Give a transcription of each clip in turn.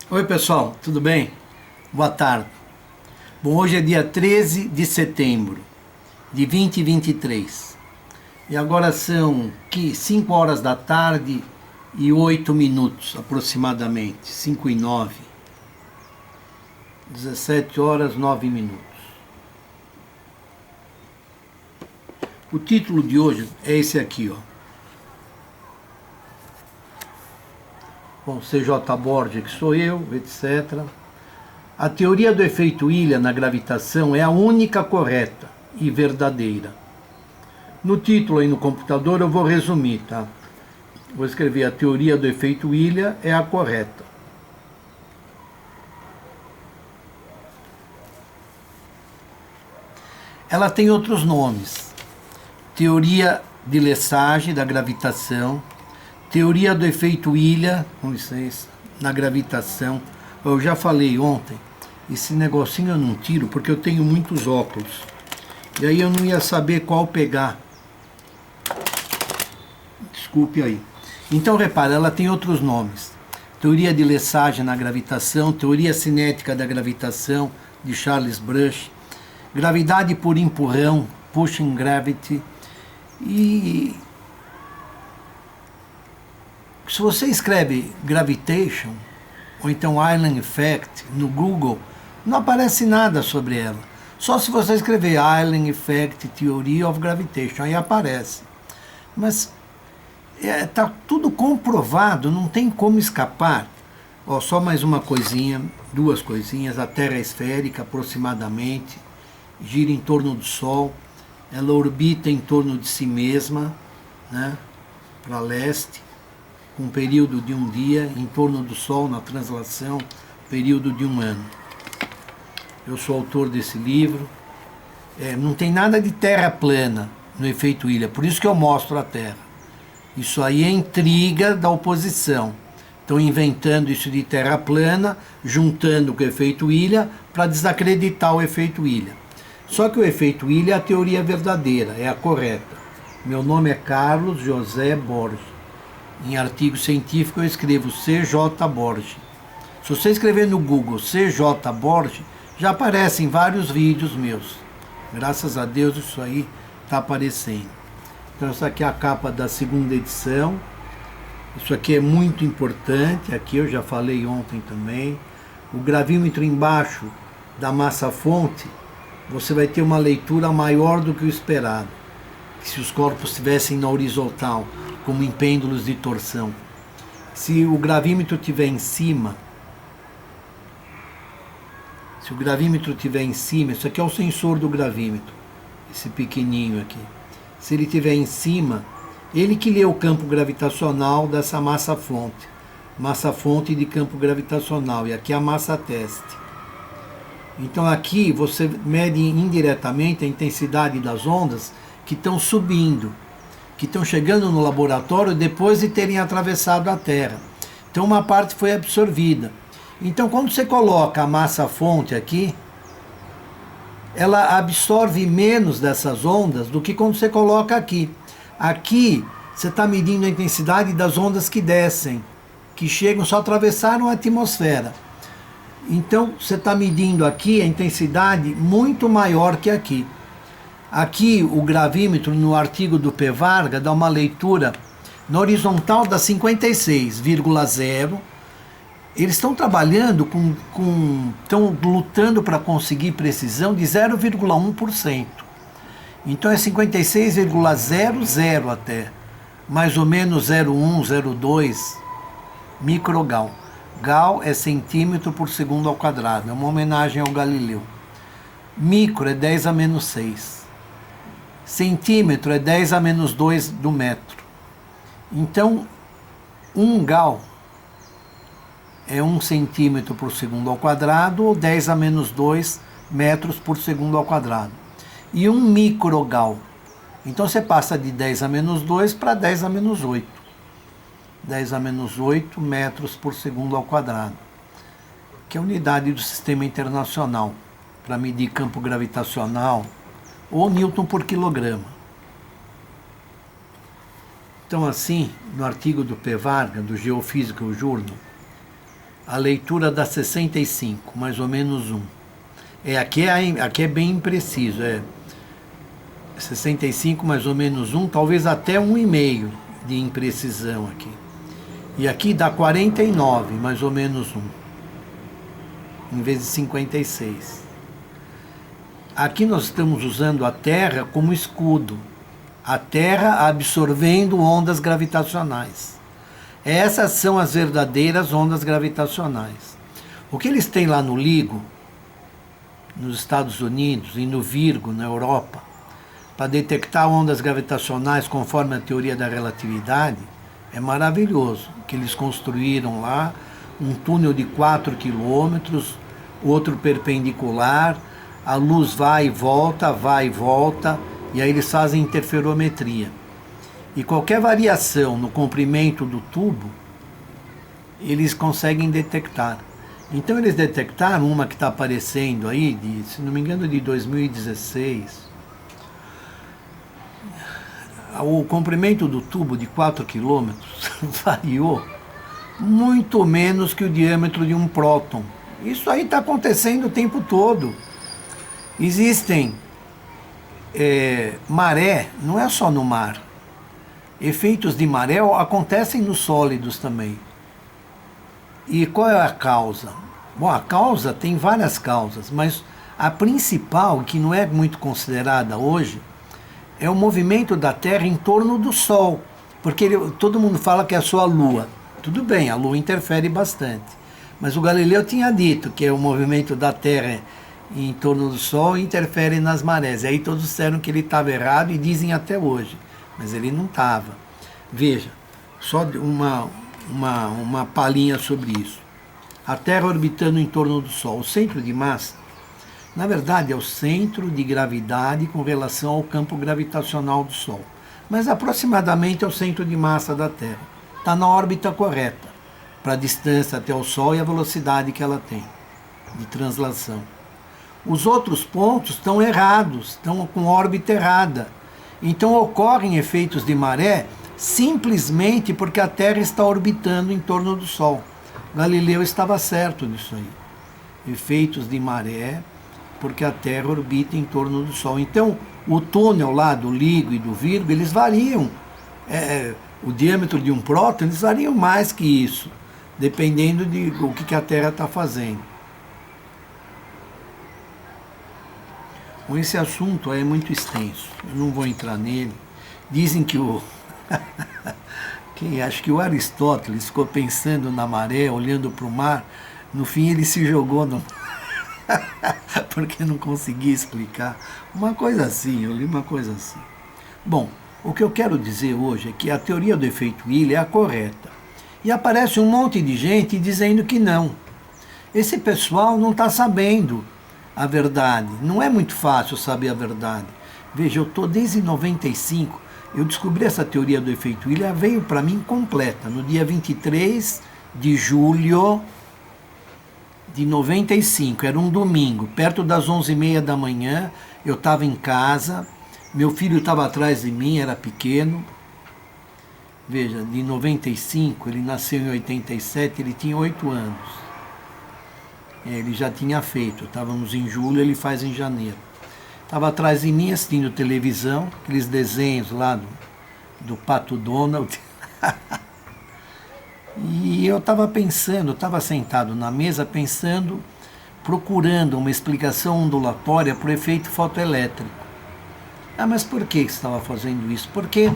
Oi pessoal, tudo bem? Boa tarde. Bom, hoje é dia 13 de setembro de 2023 e agora são 5 horas da tarde e 8 minutos aproximadamente, 5 e 9, 17 horas 9 minutos. O título de hoje é esse aqui, ó. Bom, CJ Borges, que sou eu, etc. A teoria do efeito ilha na gravitação é a única correta e verdadeira. No título aí no computador eu vou resumir, tá? Vou escrever: a teoria do efeito ilha é a correta. Ela tem outros nomes: teoria de Lesage da gravitação, teoria do efeito ilha, com licença, na gravitação. Eu já falei ontem, esse negocinho eu não tiro porque eu tenho muitos óculos. E aí eu não ia saber qual pegar. Desculpe aí. Então repara, ela tem outros nomes: teoria de Lesage na gravitação, teoria cinética da gravitação de Charles Brush, gravidade por empurrão, pushing gravity. E se você escreve gravitation ou então Island Effect no Google, não aparece nada sobre ela. Só se você escrever Island Effect Theory of Gravitation, aí aparece. Mas está tudo comprovado, não tem como escapar. Ó, só mais uma coisinha, duas coisinhas. A Terra é esférica aproximadamente, gira em torno do Sol, ela orbita em torno de si mesma, né, para leste, com um período de um dia, em torno do Sol, na translação, período de um ano. Eu sou autor desse livro. Não tem nada de terra plana no efeito ilha, por isso que eu mostro a Terra. Isso aí é intriga da oposição. Estão inventando isso de terra plana, juntando com o efeito ilha, para desacreditar o efeito ilha. Só que o efeito ilha é a teoria verdadeira, é a correta. Meu nome é Carlos José Borges. Em artigo científico eu escrevo CJ Borges. Se você escrever no Google CJ Borges, já aparecem vários vídeos meus. Graças a Deus isso aí está aparecendo. Então essa aqui é a capa da segunda edição. Isso aqui é muito importante, aqui eu já falei ontem também. O gravímetro embaixo da massa-fonte, você vai ter uma leitura maior do que o esperado, que se os corpos estivessem na horizontal, como em pêndulos de torção. Se o gravímetro estiver em cima, isso aqui é o sensor do gravímetro, esse pequenininho aqui. Se ele estiver em cima, ele que lê o campo gravitacional dessa massa-fonte de campo gravitacional, e aqui é a massa-teste. Então aqui você mede indiretamente a intensidade das ondas que estão subindo, que estão chegando no laboratório depois de terem atravessado a Terra. Então uma parte foi absorvida. Então quando você coloca a massa-fonte aqui, ela absorve menos dessas ondas do que quando você coloca aqui. Aqui você está medindo a intensidade das ondas que descem, que chegam, só atravessaram a atmosfera. Então você está medindo aqui a intensidade muito maior que aqui. Aqui o gravímetro, no artigo do P. Varga, dá uma leitura na horizontal da 56,0. Eles estão trabalhando estão lutando para conseguir precisão de 0,1%. Então é 56,00 até, mais ou menos 0,1, 0,2 microgal. Gal é centímetro por segundo ao quadrado, é uma homenagem ao Galileu. Micro é 10 a menos 6. Centímetro é 10 a menos 2 do metro. Então, 1 gal é 1 centímetro por segundo ao quadrado, ou 10 a menos 2 metros por segundo ao quadrado. E 1 microgal. Então você passa de 10 a menos 2 para 10 a menos 8. 10 a menos 8 metros por segundo ao quadrado, que é a unidade do sistema internacional, para medir campo gravitacional, ou Newton por quilograma. Então assim, no artigo do P. Varga, do Geophysical Journal, A leitura dá 65, mais ou menos 1. Aqui é bem impreciso, 65 mais ou menos 1, talvez até 1,5 de imprecisão aqui. E aqui dá 49, mais ou menos 1, em vez de 56. Aqui nós estamos usando a Terra como escudo. A Terra absorvendo ondas gravitacionais. Essas são as verdadeiras ondas gravitacionais. O que eles têm lá no LIGO, nos Estados Unidos, e no Virgo, na Europa, para detectar ondas gravitacionais conforme a teoria da relatividade, é maravilhoso. Que eles construíram lá um túnel de 4 quilômetros, outro perpendicular, a luz vai e volta, e aí eles fazem interferometria. E qualquer variação no comprimento do tubo, eles conseguem detectar. Então eles detectaram uma que está aparecendo aí, se não me engano, de 2016. O comprimento do tubo de 4 quilômetros variou muito menos que o diâmetro de um próton. Isso aí está acontecendo o tempo todo. Existem maré, não é só no mar. Efeitos de maré acontecem nos sólidos também. E qual é a causa? Bom, a causa tem várias causas, mas a principal, que não é muito considerada hoje, é o movimento da Terra em torno do Sol. Porque todo mundo fala que é só a Lua. Tudo bem, a Lua interfere bastante. Mas o Galileu tinha dito que o movimento da Terra em torno do Sol interfere nas marés. E aí todos disseram que ele estava errado e dizem até hoje. Mas ele não estava. Veja, só uma palhinha sobre isso. A Terra orbitando em torno do Sol. O centro de massa, na verdade, é o centro de gravidade com relação ao campo gravitacional do Sol. Mas aproximadamente é o centro de massa da Terra. Está na órbita correta, para a distância até o Sol e a velocidade que ela tem de translação. Os outros pontos estão errados, estão com órbita errada. Então ocorrem efeitos de maré simplesmente porque a Terra está orbitando em torno do Sol. Galileu estava certo nisso aí. Efeitos de maré porque a Terra orbita em torno do Sol. Então o túnel lá do LIGO e do Virgo, eles variam. O diâmetro de um próton, eles variam mais que isso, dependendo de o que a Terra está fazendo. Bom, esse assunto é muito extenso, eu não vou entrar nele. Dizem que acho que o Aristóteles ficou pensando na maré, olhando para o mar, no fim ele se jogou no porque não conseguia explicar. Uma coisa assim, eu li uma coisa assim. Bom, o que eu quero dizer hoje é que a teoria do efeito Ilha é a correta. E aparece um monte de gente dizendo que não. Esse pessoal não está sabendo a verdade. Não é muito fácil saber a verdade. Veja, eu estou desde 95, eu descobri essa teoria do efeito Ilha, veio para mim completa, no dia 23 de julho de 95, era um domingo, perto das 11h30 da manhã, eu estava em casa, meu filho estava atrás de mim, era pequeno. Veja, de 95, ele nasceu em 87, ele tinha 8 anos. Ele já tinha feito, estávamos em julho, ele faz em janeiro. Estava atrás de mim assistindo televisão, aqueles desenhos lá do Pato Donald. E eu estava pensando, estava sentado na mesa pensando, procurando uma explicação ondulatória para o efeito fotoelétrico. Ah, mas por que você estava fazendo isso? Porque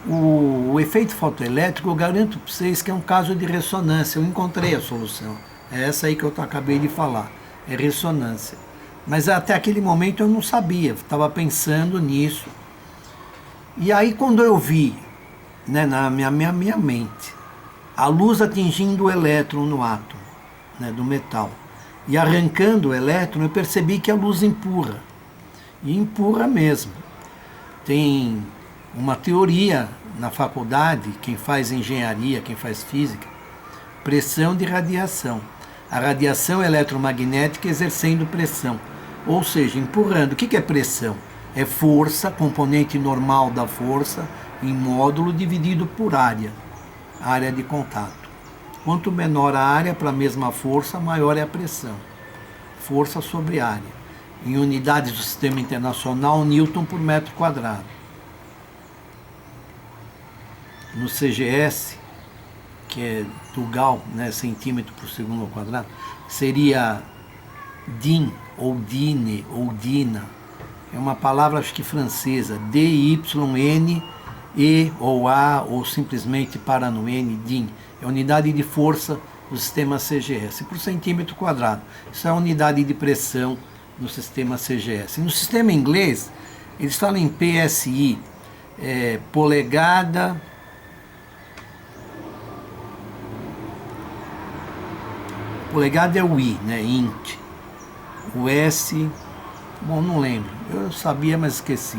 o efeito fotoelétrico, eu garanto para vocês que é um caso de ressonância. Eu encontrei a solução. É essa aí que eu acabei de falar. É ressonância. Mas até aquele momento eu não sabia. Estava pensando nisso. E aí quando eu vi, né, na minha mente, a luz atingindo o elétron no átomo, né, do metal, e arrancando o elétron, eu percebi que a luz empurra. E empurra mesmo. Tem uma teoria na faculdade, quem faz engenharia, quem faz física, pressão de radiação. A radiação eletromagnética exercendo pressão, ou seja, empurrando. O que é pressão? É força, componente normal da força, em módulo dividido por área de contato. Quanto menor a área para a mesma força, maior é a pressão. Força sobre área. Em unidades do Sistema Internacional, Newton por metro quadrado. No CGS, que é do Gal, né, centímetro por segundo ao quadrado, seria DIN, ou DINE, ou DINA. É uma palavra, acho que francesa, D-Y-N, E ou A, ou simplesmente para no N, DIN. É a unidade de força do sistema CGS, por centímetro quadrado. Isso é a unidade de pressão no sistema CGS. No sistema inglês, eles falam em PSI, polegada... Polegada é o I, né? Int. O S, bom, não lembro. Eu sabia, mas esqueci.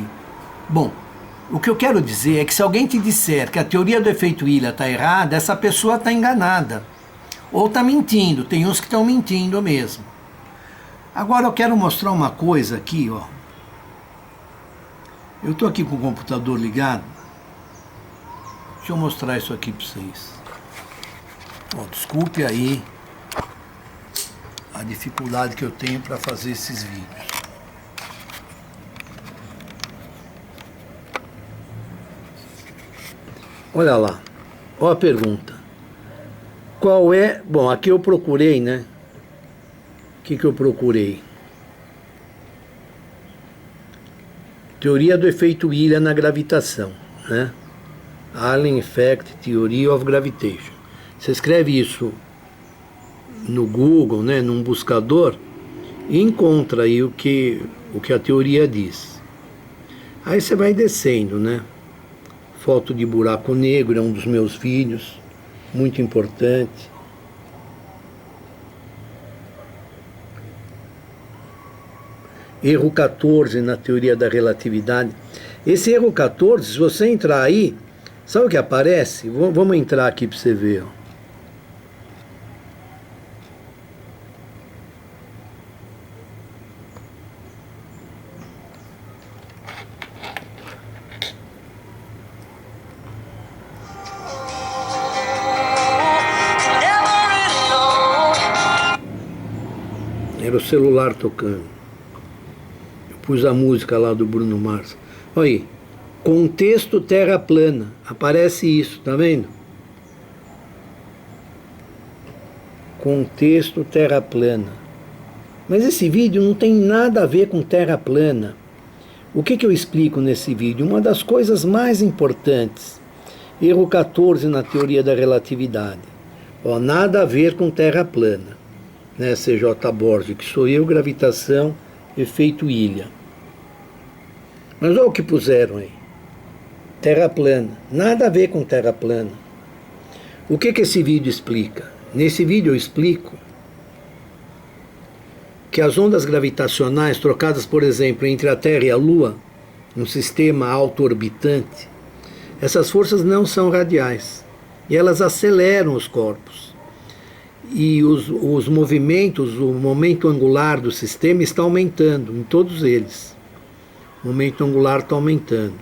Bom, o que eu quero dizer é que se alguém te disser que a teoria do efeito ilha está errada, essa pessoa está enganada. Ou está mentindo. Tem uns que estão mentindo mesmo. Agora eu quero mostrar uma coisa aqui, ó. Eu estou aqui com o computador ligado. Deixa eu mostrar isso aqui para vocês. Ó, desculpe aí a dificuldade que eu tenho para fazer esses vídeos. Olha lá, olha a pergunta. Qual é... Bom, aqui eu procurei, né? O que eu procurei? Teoria do efeito ilha na gravitação, né? Allen Effect Theory of Gravitation. Você escreve isso no Google, né, num buscador, e encontra aí o que a teoria diz. Aí você vai descendo, né? Foto de buraco negro é um dos meus vídeos, muito importante. Erro 14 na teoria da relatividade. Esse erro 14, se você entrar aí, sabe o que aparece? Vamos entrar aqui para você ver, ó. Era o celular tocando. Eu pus a música lá do Bruno Mars. Olha aí. Contexto terra plana. Aparece isso, tá vendo? Contexto terra plana. Mas esse vídeo não tem nada a ver com terra plana. O que eu explico nesse vídeo? Uma das coisas mais importantes. Erro 14 na teoria da relatividade. Ó, nada a ver com terra plana. Né, CJ Borges, que sou eu, gravitação, efeito ilha. Mas olha o que puseram aí. Terra plana. Nada a ver com terra plana. O que esse vídeo explica? Nesse vídeo eu explico que as ondas gravitacionais trocadas, por exemplo, entre a Terra e a Lua, num sistema auto-orbitante, essas forças não são radiais. E elas aceleram os corpos. E os movimentos, o momento angular do sistema está aumentando, em todos eles. O momento angular está aumentando.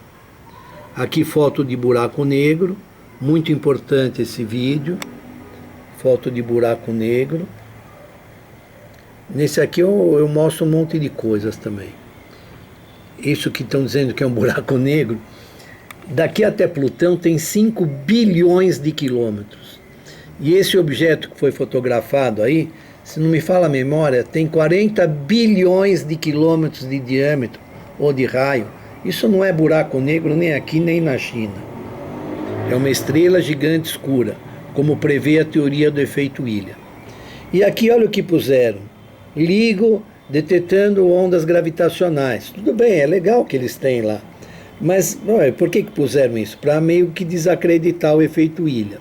Aqui foto de buraco negro, muito importante esse vídeo. Foto de buraco negro. Nesse aqui eu mostro um monte de coisas também. Isso que estão dizendo que é um buraco negro, daqui até Plutão tem 5 bilhões de quilômetros. E esse objeto que foi fotografado aí, se não me fala a memória, tem 40 bilhões de quilômetros de diâmetro ou de raio. Isso não é buraco negro nem aqui nem na China. É uma estrela gigante escura, como prevê a teoria do efeito ilha. E aqui olha o que puseram. LIGO detectando ondas gravitacionais. Tudo bem, é legal que eles têm lá. Mas por que puseram isso? Para meio que desacreditar o efeito ilha.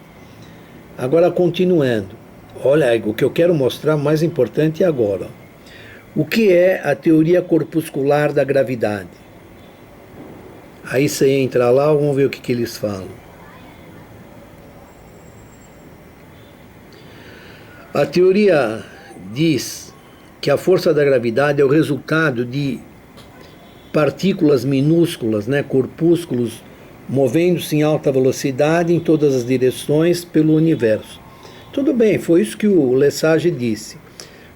Agora, continuando, olha, o que eu quero mostrar mais importante é agora. O que é a teoria corpuscular da gravidade? Aí você entra lá, vamos ver o que eles falam. A teoria diz que a força da gravidade é o resultado de partículas minúsculas, né, corpúsculos, movendo-se em alta velocidade em todas as direções pelo universo. Tudo bem, foi isso que o Lesage disse.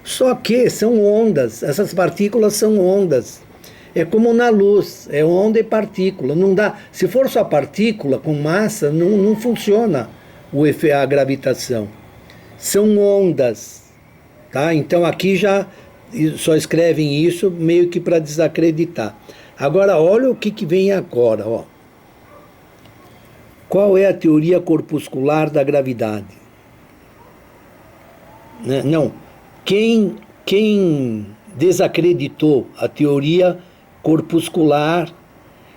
Só que são ondas, essas partículas são ondas. É como na luz, é onda e partícula. Não dá, se for só partícula com massa, não funciona a gravitação. São ondas, tá? Então aqui já só escrevem isso meio que para desacreditar. Agora olha o que vem agora, ó. Qual é a teoria corpuscular da gravidade? Não, quem desacreditou a teoria corpuscular,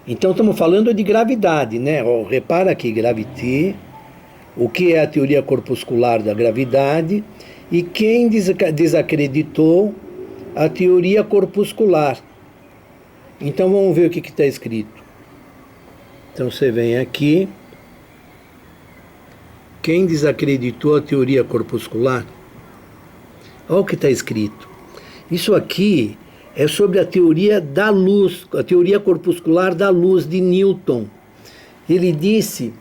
então estamos falando de gravidade, né? Ó, repara aqui, gravité, o que é a teoria corpuscular da gravidade e quem desacreditou a teoria corpuscular. Então vamos ver o que está escrito. Então você vem aqui, quem desacreditou a teoria corpuscular? Olha o que está escrito. Isso aqui é sobre a teoria da luz, a teoria corpuscular da luz de Newton. Ele disse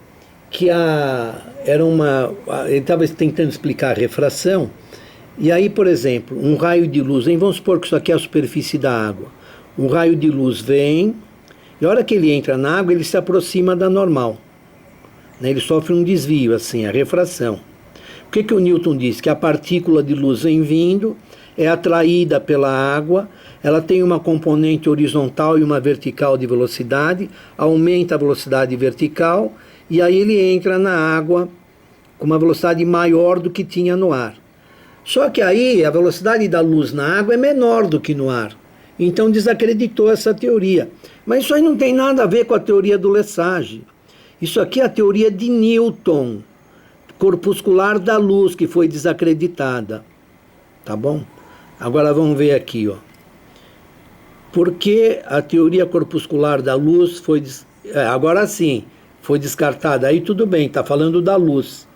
que ele estava tentando explicar a refração, e aí, por exemplo, um raio de luz, vamos supor que isso aqui é a superfície da água. Um raio de luz vem, e a hora que ele entra na água, ele se aproxima da normal. Ele sofre um desvio, assim, a refração. O que o Newton disse? Que a partícula de luz vem vindo, é atraída pela água, ela tem uma componente horizontal e uma vertical de velocidade, aumenta a velocidade vertical, e aí ele entra na água com uma velocidade maior do que tinha no ar. Só que aí a velocidade da luz na água é menor do que no ar. Então desacreditou essa teoria. Mas isso aí não tem nada a ver com a teoria do Lesage. Isso aqui é a teoria de Newton, corpuscular da luz, que foi desacreditada. Tá bom? Agora vamos ver aqui, ó. Por que a teoria corpuscular da luz foi... agora sim, foi descartada. Aí tudo bem, está falando da luz.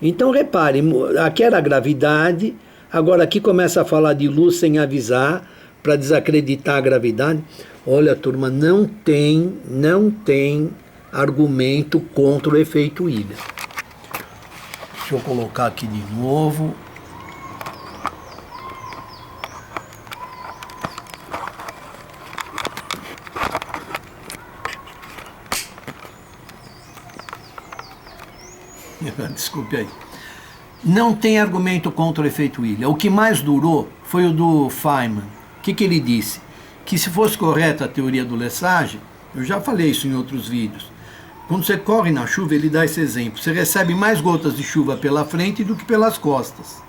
Então repare, aqui era a gravidade, agora aqui começa a falar de luz sem avisar, para desacreditar a gravidade. Olha, turma, não tem argumento contra o efeito Wheeler. Deixa eu colocar aqui de novo. Desculpe aí. Não tem argumento contra o efeito Wheeler. O que mais durou foi o do Feynman. O que ele disse? Que se fosse correta a teoria do Lesage, eu já falei isso em outros vídeos, quando você corre na chuva, ele dá esse exemplo, você recebe mais gotas de chuva pela frente do que pelas costas.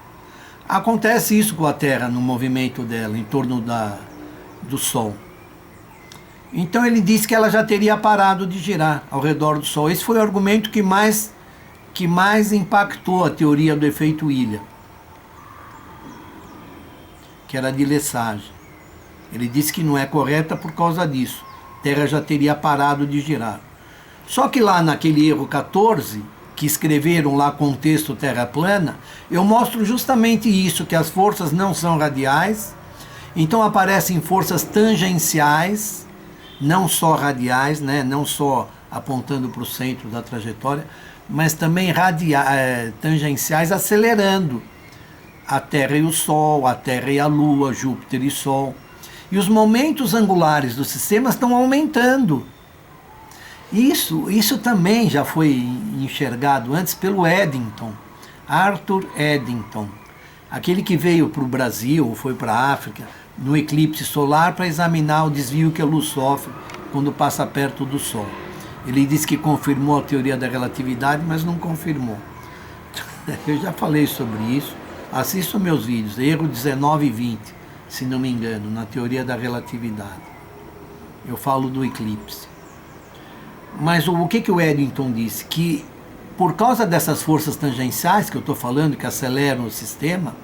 Acontece isso com a Terra no movimento dela, em torno do Sol. Então ele disse que ela já teria parado de girar ao redor do Sol. Esse foi o argumento que mais impactou a teoria do efeito Wheeler, que era de Lesage. Ele disse que não é correta por causa disso. A Terra já teria parado de girar. Só que lá naquele erro 14, que escreveram lá contexto Terra plana, eu mostro justamente isso, que as forças não são radiais, então aparecem forças tangenciais, não só radiais, né? Não só apontando para o centro da trajetória, mas também tangenciais acelerando a Terra e o Sol, a Terra e a Lua, Júpiter e Sol. E os momentos angulares do sistema estão aumentando. Isso também já foi enxergado antes pelo Eddington, Arthur Eddington, aquele que veio para o Brasil, foi para a África, no eclipse solar para examinar o desvio que a luz sofre quando passa perto do Sol. Ele disse que confirmou a teoria da relatividade, mas não confirmou. Eu já falei sobre isso. Assistam meus vídeos, erro 19 e 20, se não me engano, na teoria da relatividade. Eu falo do eclipse. Mas o que o Eddington disse? Que por causa dessas forças tangenciais que eu estou falando, que aceleram o sistema,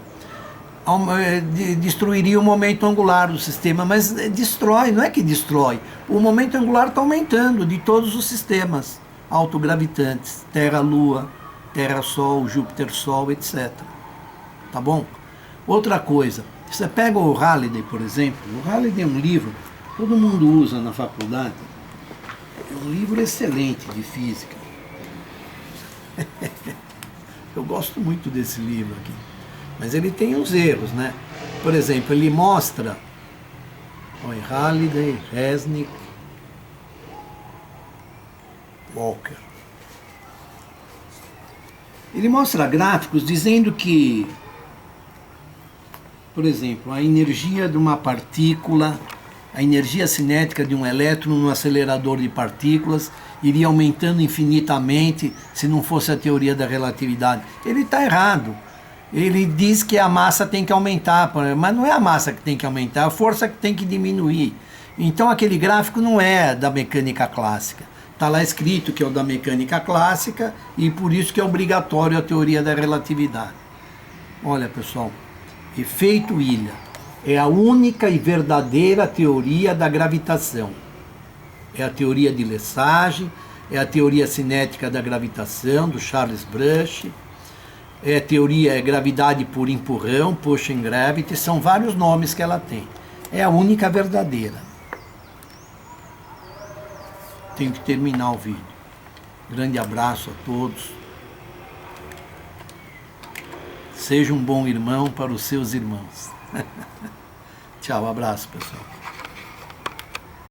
destruiria o momento angular do sistema. Mas destrói, não é que destrói. O momento angular está aumentando de todos os sistemas autogravitantes. Terra, Lua, Terra, Sol, Júpiter, Sol, etc. Tá bom? Outra coisa, você pega o Halliday, por exemplo. O Halliday é um livro que todo mundo usa na faculdade. É um livro excelente de física. Eu Eu gosto muito desse livro aqui. Mas ele tem os erros, né? Por exemplo, ele mostra... Oi, Halliday, Resnick, Walker. Ele mostra gráficos dizendo que, por exemplo, a energia de uma partícula, a energia cinética de um elétron no acelerador de partículas iria aumentando infinitamente se não fosse a teoria da relatividade. Ele está errado. Ele diz que a massa tem que aumentar, mas não é a massa que tem que aumentar, é a força que tem que diminuir. Então aquele gráfico não é da mecânica clássica. Está lá escrito que é o da mecânica clássica e por isso que é obrigatório a teoria da relatividade. Olha, pessoal, efeito Wheeler é a única e verdadeira teoria da gravitação. É a teoria de Lesage, é a teoria cinética da gravitação, do Charles Brush, é a teoria gravidade por empurrão, pushing gravity, são vários nomes que ela tem. É a única verdadeira. Tenho que terminar o vídeo. Grande abraço a todos. Seja um bom irmão para os seus irmãos. Tchau, abraço, pessoal.